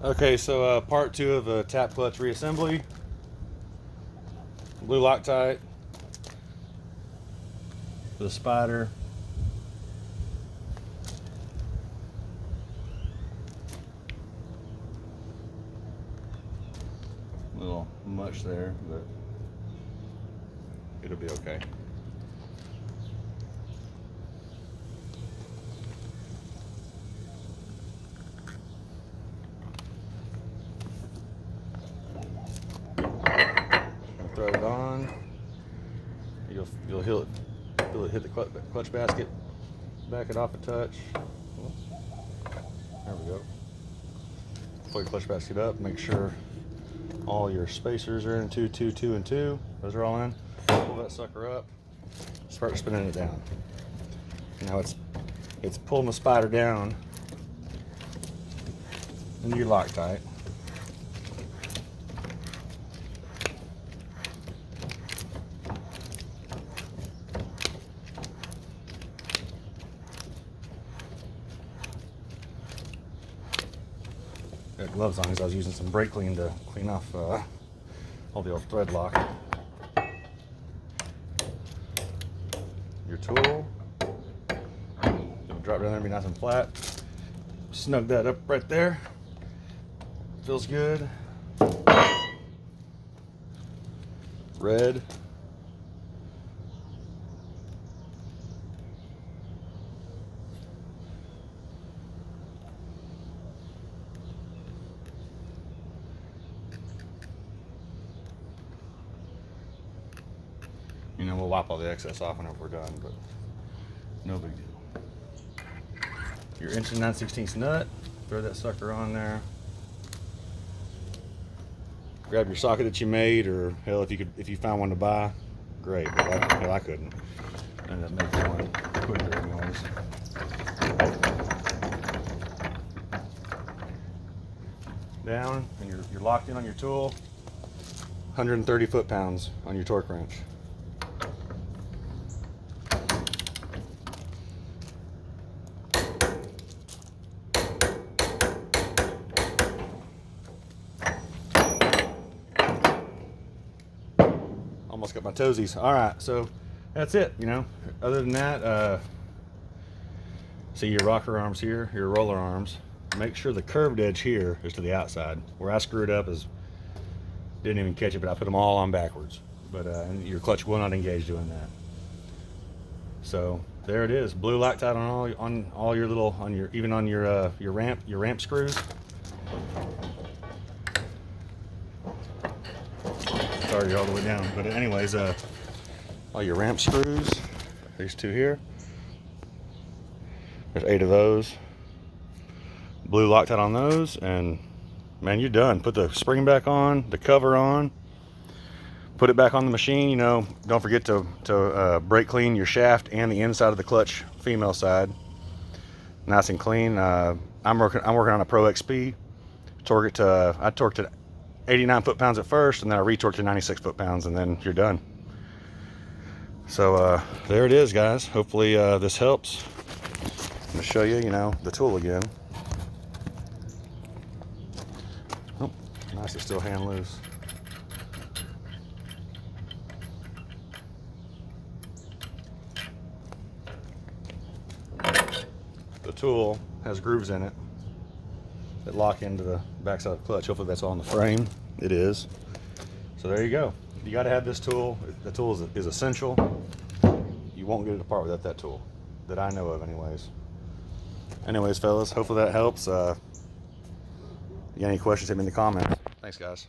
Okay, so part 2 of the TAPP Clutch reassembly. Blue Loctite for the spider. A little much there, but it'll be okay. Throw it on. You'll feel it hit the clutch basket. Back it off a touch. There we go. Pull your clutch basket up. Make sure all your spacers are in 2, 2, 2, and 2. Those are all in. Pull that sucker up. Start spinning it down. Now it's pulling the spider down into your Loctite. Got gloves on because I was using some brake clean to clean off all the old thread lock. Your tool. It'll drop down there and be nice and flat. Snug that up right there. Feels good. Red. You know, we'll wipe all the excess off whenever we're done, but no big deal. Your 1 9/16 nut, throw that sucker on there. Grab your socket that you made, or hell, if you found one to buy, great. But I couldn't. I ended up making one quicker anyways. Down, and you're locked in on your tool. 130 foot-pounds on your torque wrench. Almost got my toesies. All right, so that's it. You know, other than that, see your rocker arms here, your roller arms. Make sure the curved edge here is to the outside. Where I screwed up is didn't even catch it, but I put them all on backwards. But and your clutch will not engage doing that. So there it is, blue Loctite on all your little even on your ramp screws. Sorry, you're all the way down, but anyways, all your ramp screws, these 2 here, there's 8 of those, blue Loctite on those, and man, you're done. Put the spring back on, the cover on, put it back on the machine. You know, don't forget to brake clean your shaft and the inside of the clutch, female side, nice and clean. I'm working on a Pro XP. I torqued it 89 foot-pounds at first, and then I retorqued to 96 foot-pounds, and then you're done. So there it is, guys. Hopefully this helps. I'm gonna show you, the tool again. Oh, nice, it's still hand loose. The tool has grooves in it that lock into the backside of the clutch. Hopefully that's all in the frame. It is. So there you go. You got to have this tool. The tool is essential. You won't get it apart without that tool, that I know of anyways fellas, hopefully that helps. You got any questions, hit me in the comments. Thanks, guys.